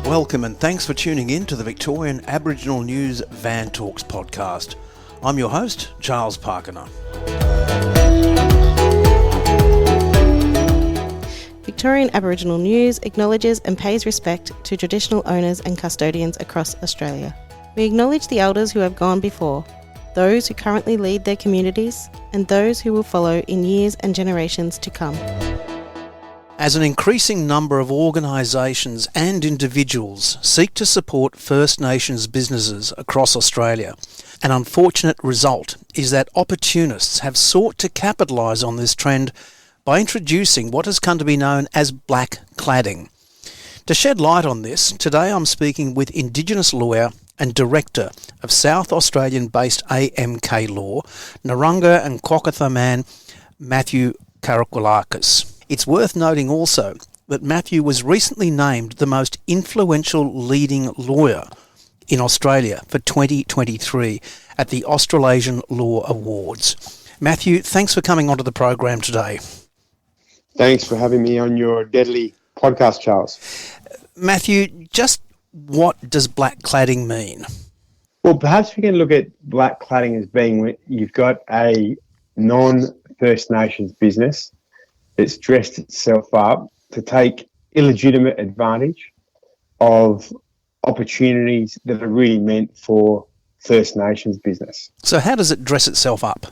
Welcome and thanks for tuning in to the Victorian Aboriginal News Van Talks podcast. I'm your host, Charles Parkiner. Victorian Aboriginal News acknowledges and pays respect to traditional owners and custodians across Australia. We acknowledge the elders who have gone before, those who currently lead their communities, and those who will follow in years and generations to come. As an increasing number of organisations and individuals seek to support First Nations businesses across Australia, an unfortunate result is that opportunists have sought to capitalise on this trend by introducing what has come to be known as black-cladding. To shed light on this, today I'm speaking with Indigenous lawyer and Director of South Australian-based AMK Law, Narungga and Kwokatha man, Matthew Karakulakis. It's worth noting also that Matthew was recently named the most influential leading lawyer in Australia for 2023 at the Australasian Law Awards. Matthew, thanks for coming onto the program today. Thanks for having me on your deadly podcast, Charles. Matthew, just what does black-cladding mean? Well, perhaps we can look at black-cladding as being when you've got a non-First Nations business that's dressed itself up to take illegitimate advantage of opportunities that are really meant for First Nations business. So how does it dress itself up?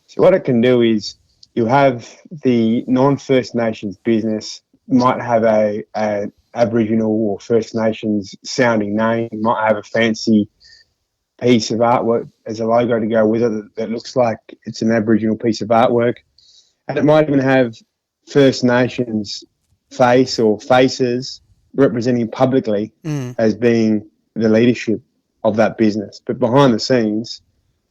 So what it can do is you have the non-First Nations business might have a Aboriginal or First Nations sounding name, might have a fancy piece of artwork as a logo to go with it that looks like it's an Aboriginal piece of artwork. And it might even have First Nations face or faces representing publicly as being the leadership of that business. But behind the scenes,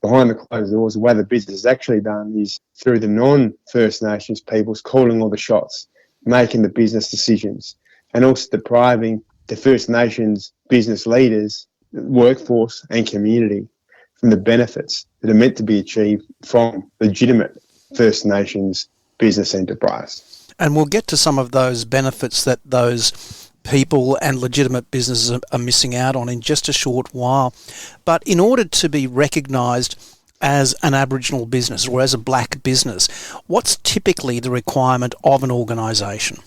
behind the closed doors, the way the business is actually done is through the non-First Nations peoples calling all the shots, making the business decisions, and also depriving the First Nations business leaders, workforce and community from the benefits that are meant to be achieved from legitimate First Nations business enterprise. And we'll get to some of those benefits that those people and legitimate businesses are missing out on in just a short while. But in order to be recognised as an Aboriginal business or as a black business, what's typically the requirement of an organisation?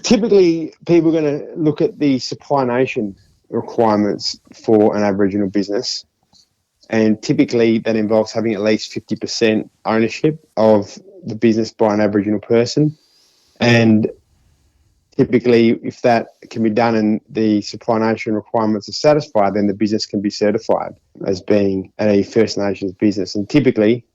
Typically, people are going to look at the supply nation requirements for an Aboriginal business. And typically that involves having at least 50% ownership of the business by an Aboriginal person. And typically, if that can be done and the supply nation requirements are satisfied, then the business can be certified as being a First Nations business. And typically,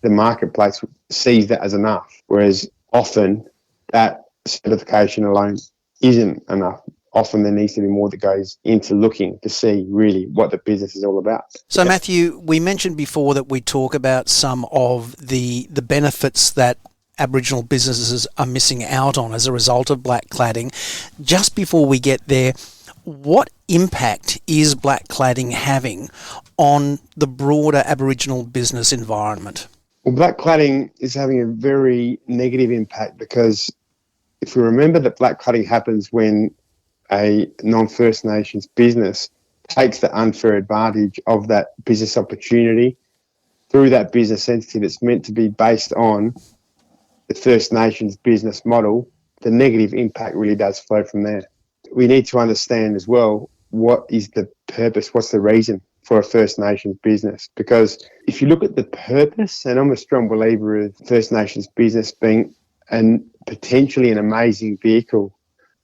the marketplace sees that as enough, whereas often that certification alone isn't enough. Often there needs to be more that goes into looking to see really what the business is all about. So, Matthew, we mentioned before that we talk about some of the benefits that Aboriginal businesses are missing out on as a result of black-cladding. Just before we get there, what impact is black-cladding having on the broader Aboriginal business environment? Well, black-cladding is having a very negative impact because if we remember that black-cladding happens when a non-First Nations business takes the unfair advantage of that business opportunity through that business entity that's meant to be based on the First Nations business model, the negative impact really does flow from there. We need to understand as well what is the purpose, what's the reason for a First Nations business. Because if you look at the purpose, and I'm a strong believer of First Nations business being potentially an amazing vehicle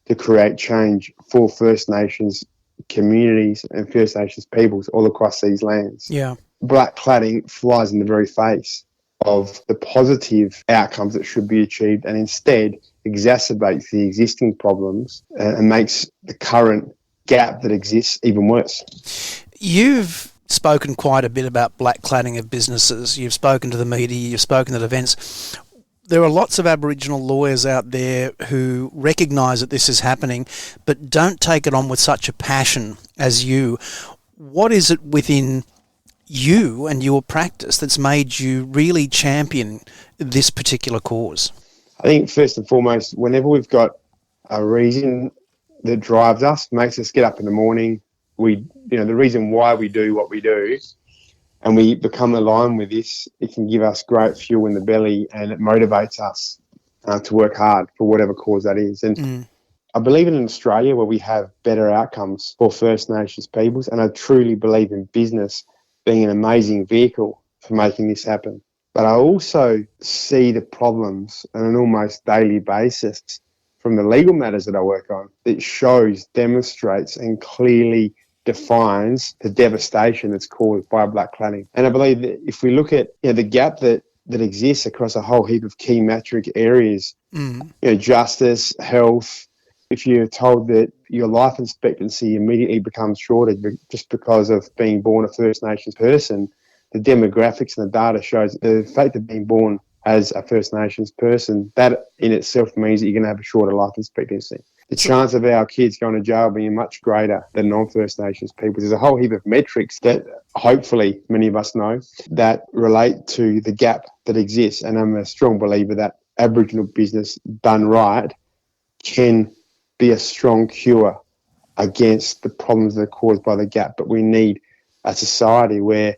to create change for First Nations communities and First Nations peoples all across these lands. Yeah. Black-cladding flies in the very face of the positive outcomes that should be achieved and instead exacerbates the existing problems and makes the current gap that exists even worse. You've spoken quite a bit about black-cladding of businesses. You've spoken to the media, you've spoken at events. There are lots of Aboriginal lawyers out there who recognise that this is happening, but don't take it on with such a passion as you. What is it within you and your practice that's made you really champion this particular cause? I think first and foremost, whenever we've got a reason that drives us, makes us get up in the morning, the reason why we do what we do, and we become aligned with this, it can give us great fuel in the belly, and it motivates us to work hard for whatever cause that is. And I believe in Australia where we have better outcomes for First Nations peoples, and I truly believe in business being an amazing vehicle for making this happen. But I also see the problems on an almost daily basis from the legal matters that I work on that demonstrates and clearly defines the devastation that's caused by black-cladding. And I believe that if we look at the gap that exists across a whole heap of key metric areas, justice, health, if you're told that your life expectancy immediately becomes shorter just because of being born a First Nations person, the demographics and the data shows that the fact of being born as a First Nations person, that in itself means that you're going to have a shorter life expectancy. The chance of our kids going to jail being much greater than non-First Nations people. There's a whole heap of metrics that hopefully many of us know that relate to the gap that exists. And I'm a strong believer that Aboriginal business done right can be a strong cure against the problems that are caused by the gap. But we need a society where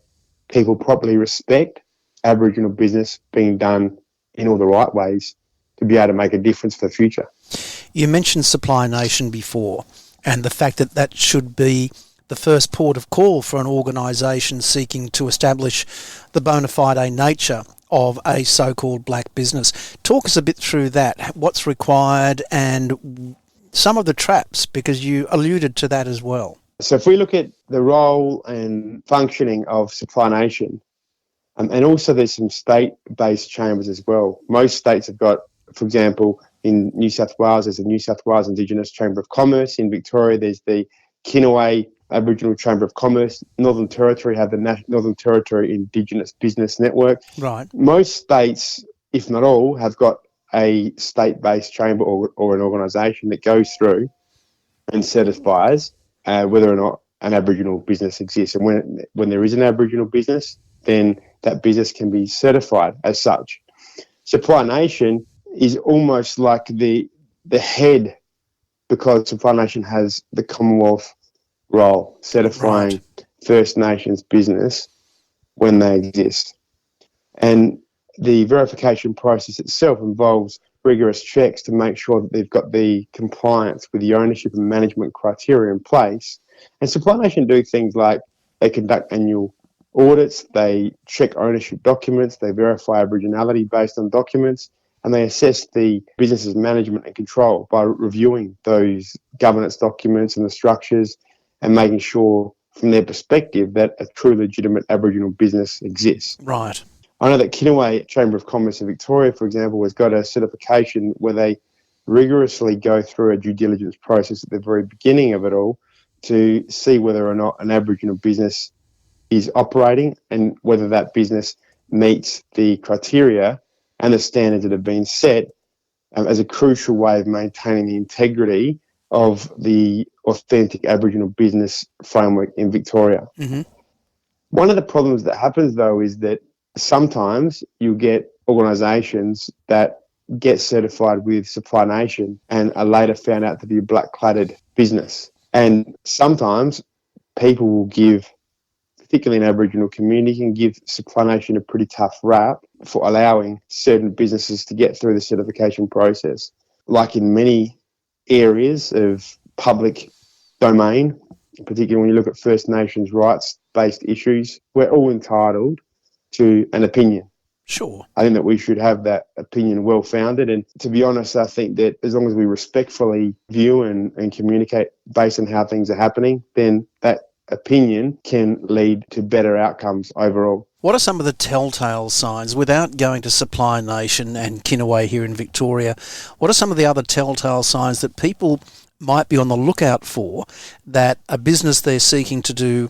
people properly respect Aboriginal business being done in all the right ways to be able to make a difference for the future. You mentioned Supply Nation before, and the fact that that should be the first port of call for an organisation seeking to establish the bona fide nature of a so-called black business. Talk us a bit through that, what's required and some of the traps, because you alluded to that as well. So if we look at the role and functioning of Supply Nation, and also there's some state-based chambers as well. Most states have got, for example, in New South Wales, there's the New South Wales Indigenous Chamber of Commerce. In Victoria, there's the Kinaway Aboriginal Chamber of Commerce. Northern Territory have the Northern Territory Indigenous Business Network. Right. Most states, if not all, have got a state-based chamber or an organisation that goes through and certifies whether or not an Aboriginal business exists. And when there is an Aboriginal business, then that business can be certified as such. Supply Nation is almost like the head, because Supply Nation has the Commonwealth role, certifying First Nations business when they exist. And the verification process itself involves rigorous checks to make sure that they've got the compliance with the ownership and management criteria in place. And Supply Nation do things like they conduct annual audits, they check ownership documents, they verify Aboriginality based on documents, and they assess the business's management and control by reviewing those governance documents and the structures and making sure from their perspective that a true legitimate Aboriginal business exists. Right. I know that Kinaway Chamber of Commerce in Victoria, for example, has got a certification where they rigorously go through a due diligence process at the very beginning of it all to see whether or not an Aboriginal business is operating and whether that business meets the criteria and the standards that have been set as a crucial way of maintaining the integrity of the authentic Aboriginal business framework in Victoria. Mm-hmm. One of the problems that happens, though, is that sometimes you get organisations that get certified with Supply Nation and are later found out to be a black-cladded business. And sometimes people will give, particularly in Aboriginal community, can give Supply Nation a pretty tough rap for allowing certain businesses to get through the certification process. Like in many areas of public domain, particularly when you look at First Nations rights-based issues, we're all entitled to an opinion. Sure. I think that we should have that opinion well-founded. And to be honest, I think that as long as we respectfully view and communicate based on how things are happening, then that opinion can lead to better outcomes overall. What are some of the telltale signs, without going to Supply Nation and Kinaway here in Victoria, what are some of the other telltale signs that people might be on the lookout for that a business they're seeking to do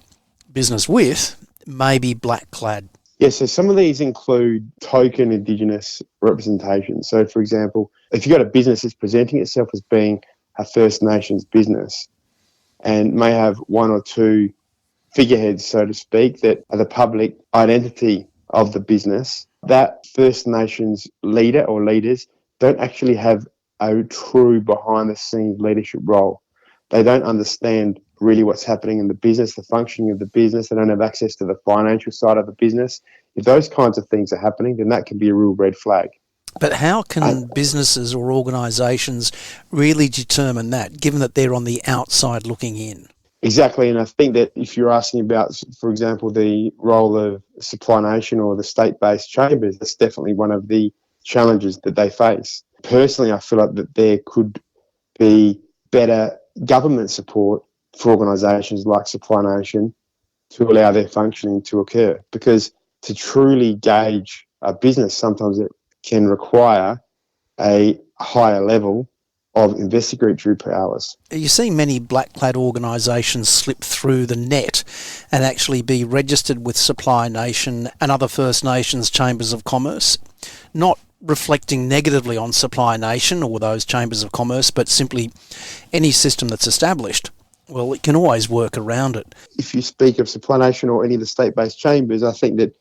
business with may be black-clad? Yeah, so some of these include token Indigenous representation. So, for example, if you've got a business that's presenting itself as being a First Nations business and may have one or two figureheads, so to speak, that are the public identity of the business, that First Nations leader or leaders don't actually have a true behind-the-scenes leadership role. They don't understand really what's happening in the business, the functioning of the business. They don't have access to the financial side of the business. If those kinds of things are happening, then that can be a real red flag. But how can businesses or organisations really determine that, given that they're on the outside looking in? Exactly, and I think that if you're asking about, for example, the role of Supply Nation or the state-based chambers, that's definitely one of the challenges that they face. Personally, I feel like that there could be better government support for organisations like Supply Nation to allow their functioning to occur, because to truly gauge a business, sometimes it can require a higher level of investigatory powers. You see many black-clad organisations slip through the net and actually be registered with Supply Nation and other First Nations chambers of commerce, not reflecting negatively on Supply Nation or those chambers of commerce, but simply any system that's established. Well, it can always work around it. If you speak of Supply Nation or any of the state-based chambers, I think that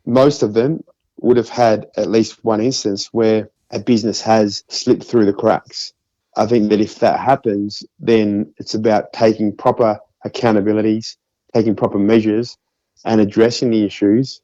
most of them would have had at least one instance where a business has slipped through the cracks. I think that if that happens, then it's about taking proper accountabilities, taking proper measures, and addressing the issues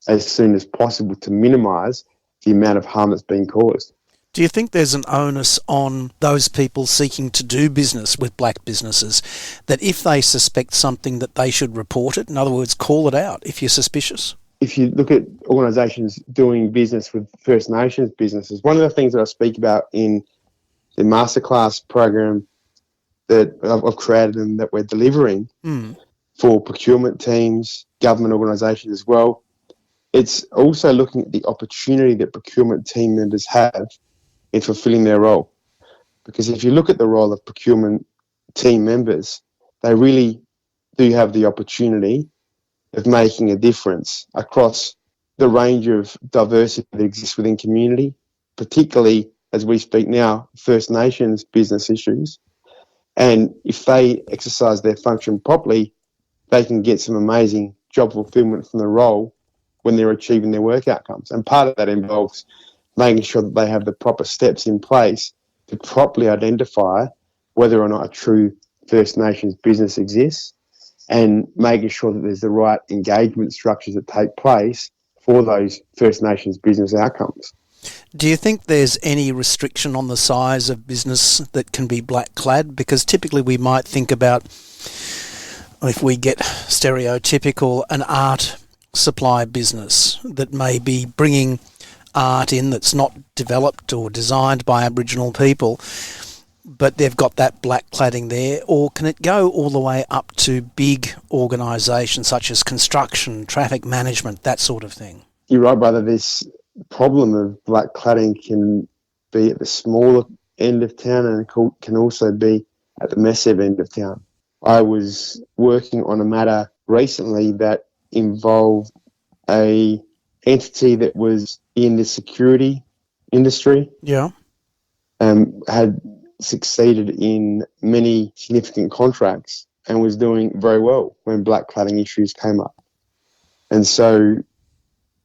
as soon as possible to minimise the amount of harm that's being caused. Do you think there's an onus on those people seeking to do business with black businesses that if they suspect something that they should report it? In other words, call it out if you're suspicious? If you look at organisations doing business with First Nations businesses, one of the things that I speak about in the masterclass program that I've created and that we're delivering for procurement teams, government organisations as well, it's also looking at the opportunity that procurement team members have in fulfilling their role. Because if you look at the role of procurement team members, they really do have the opportunity of making a difference across the range of diversity that exists within community, particularly as we speak now, First Nations business issues. And if they exercise their function properly, they can get some amazing job fulfillment from the role when they're achieving their work outcomes. And part of that involves making sure that they have the proper steps in place to properly identify whether or not a true First Nations business exists, and making sure that there's the right engagement structures that take place for those First Nations business outcomes. Do you think there's any restriction on the size of business that can be black-clad? Because typically we might think about, if we get stereotypical, an art supply business that may be bringing art in that's not developed or designed by Aboriginal people, but they've got that black cladding there. Or can it go all the way up to big organisations such as construction, traffic management, that sort of thing? You're right, brother. This problem of black cladding can be at the smaller end of town and can also be at the massive end of town. I was working on a matter recently that involved a entity that was in the security industry. Yeah. Had succeeded in many significant contracts and was doing very well when black cladding issues came up. And so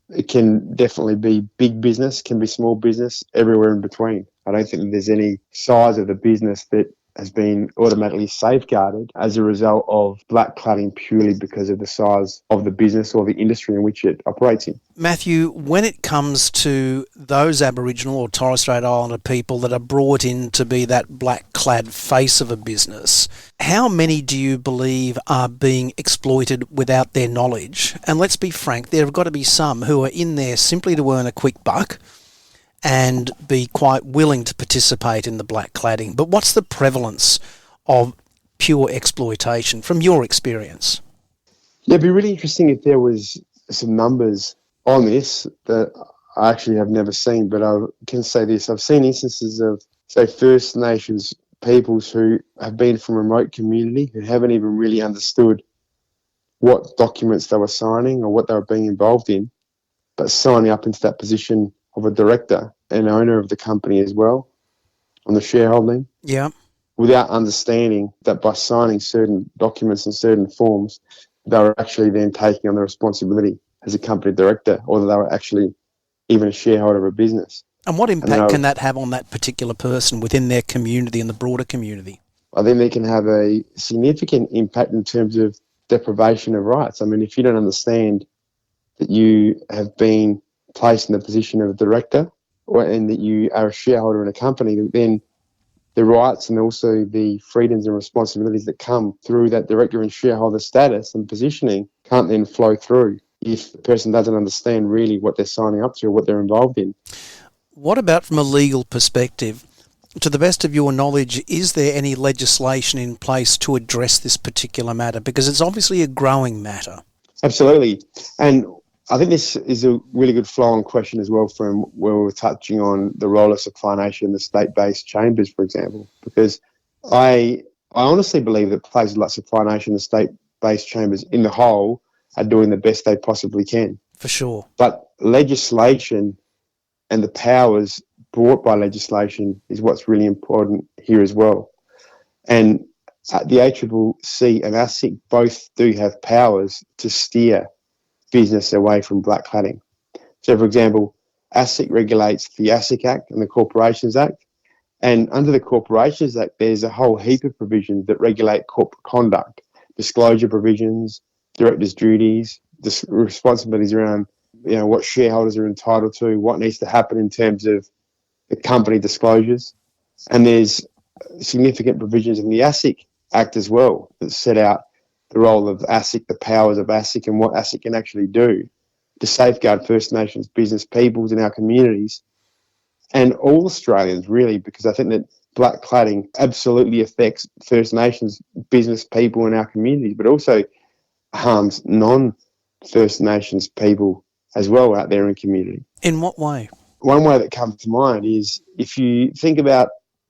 it can definitely be big business, can be small business, everywhere in between. I don't think there's any size of the business that has been automatically safeguarded as a result of black cladding purely because of the size of the business or the industry in which it operates in. Matthew, when it comes to those Aboriginal or Torres Strait Islander people that are brought in to be that black-clad face of a business, how many do you believe are being exploited without their knowledge? And let's be frank, there have got to be some who are in there simply to earn a quick buck and be quite willing to participate in the black cladding. But what's the prevalence of pure exploitation from your experience? Yeah, it'd be really interesting if there was some numbers on this that I actually have never seen, but I can say this. I've seen instances of, say, First Nations peoples who have been from a remote community who haven't even really understood what documents they were signing or what they were being involved in, but signing up into that position of a director and owner of the company as well, on the shareholding. Yeah. Without understanding that by signing certain documents and certain forms, they were actually then taking on the responsibility as a company director, or that they were actually even a shareholder of a business. And what And impact can that have on that particular person within their community and the broader community? I think they can have a significant impact in terms of deprivation of rights. I mean, if you don't understand that you have been placed in the position of a director and that you are a shareholder in a company, then the rights and also the freedoms and responsibilities that come through that director and shareholder status and positioning can't then flow through if the person doesn't understand really what they're signing up to or what they're involved in. What about from a legal perspective? To the best of your knowledge, is there any legislation in place to address this particular matter? Because it's obviously a growing matter. Absolutely. And I think this is a really good flow-on question as well from where we were touching on the role of supply nation and the state-based chambers, for example, because I honestly believe that places like supply nation and the state-based chambers in the whole are doing the best they possibly can. For sure. But legislation and the powers brought by legislation is what's really important here as well. And the ACCC and ASIC both do have powers to steer business away from black-cladding. So, for example, ASIC regulates the ASIC Act and the Corporations Act. And under the Corporations Act, there's a whole heap of provisions that regulate corporate conduct, disclosure provisions, directors' duties, responsibilities around what shareholders are entitled to, what needs to happen in terms of the company disclosures. And there's significant provisions in the ASIC Act as well that set out the role of ASIC, the powers of ASIC, and what ASIC can actually do to safeguard First Nations business peoples in our communities and all Australians, really, because I think that black-cladding absolutely affects First Nations business people in our communities, but also harms non-First Nations people as well out there in community. In what way? One way that comes to mind is if you think about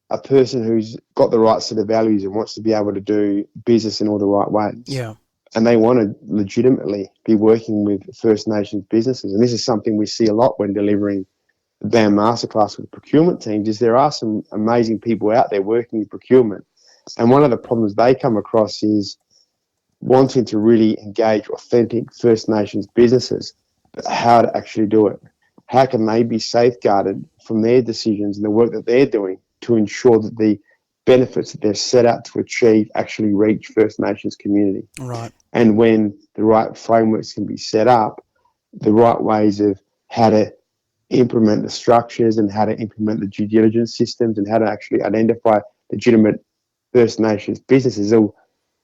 a person who's got the right set of values and wants to be able to do business in all the right ways. Yeah. And they want to legitimately be working with First Nations businesses. And this is something we see a lot when delivering the BAM Masterclass with procurement teams, is there are some amazing people out there working in procurement. And one of the problems they come across is wanting to really engage authentic First Nations businesses, but how to actually do it. How can they be safeguarded from their decisions and the work that they're doing to ensure that the benefits that they're set out to achieve actually reach First Nations community? Right. And when the right frameworks can be set up, the right ways of how to implement the structures and how to implement the due diligence systems and how to actually identify legitimate First Nations businesses all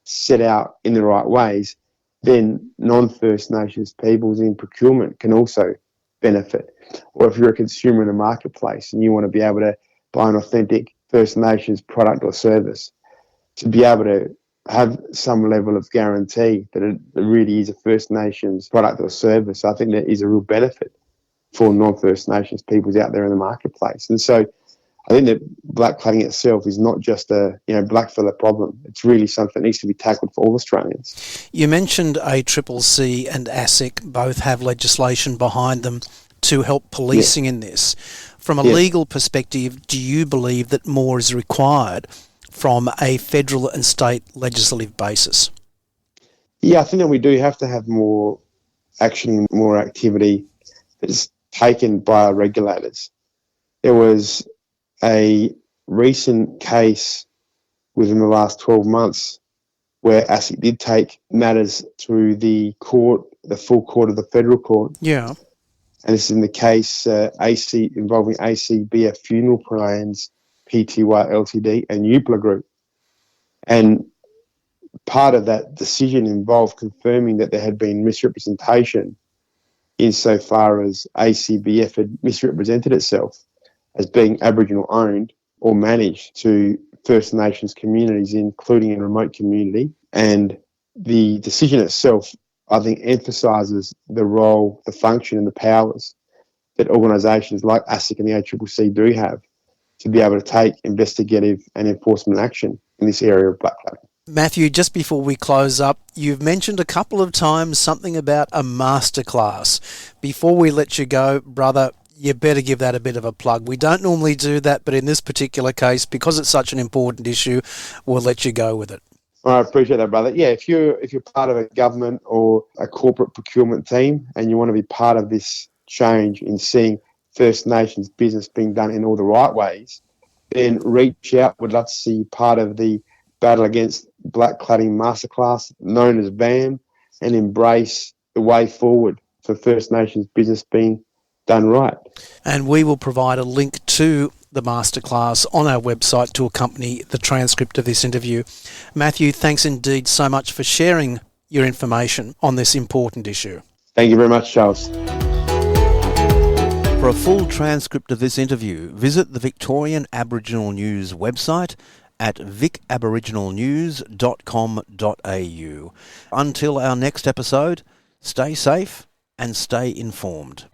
set out in the right ways, then non-First Nations peoples in procurement can also benefit. Or if you're a consumer in the marketplace and you want to be able to buy an authentic First Nations product or service, to be able to have some level of guarantee that it really is a First Nations product or service, I think that is a real benefit for non-First Nations peoples out there in the marketplace. And so I think that black-cladding itself is not just a blackfella problem. It's really something that needs to be tackled for all Australians. You mentioned ACCC and ASIC both have legislation behind them to help policing in this. From a legal perspective, do you believe that more is required from a federal and state legislative basis? Yeah, I think that we do have to have more action, more activity that's taken by our regulators. There was a recent case within the last 12 months where ASIC did take matters to the court, the full court of the federal court. Yeah. And this is in the case involving ACBF Funeral Plans, Pty Ltd and UPLA Group. And part of that decision involved confirming that there had been misrepresentation insofar as ACBF had misrepresented itself as being Aboriginal owned or managed to First Nations communities, including in remote community. And the decision itself, I think, emphasises the role, the function and the powers that organisations like ASIC and the ACCC do have to be able to take investigative and enforcement action in this area of black-cladding. Matthew, just before we close up, you've mentioned a couple of times something about a masterclass. Before we let you go, brother, you better give that a bit of a plug. We don't normally do that, but in this particular case, because it's such an important issue, we'll let you go with it. I appreciate that, brother. Yeah, if you're part of a government or a corporate procurement team and you want to be part of this change in seeing First Nations business being done in all the right ways, then reach out. Would love to see you part of the Battle Against Black-Cladding Masterclass, known as BAM, and embrace the way forward for First Nations business being done right. And we will provide a link to the masterclass on our website to accompany the transcript of this interview. Matthew, thanks indeed so much for sharing your information on this important issue. Thank you very much, Charles. For a full transcript of this interview, visit the Victorian Aboriginal News website at vicaboriginalnews.com.au. Until our next episode, stay safe and stay informed.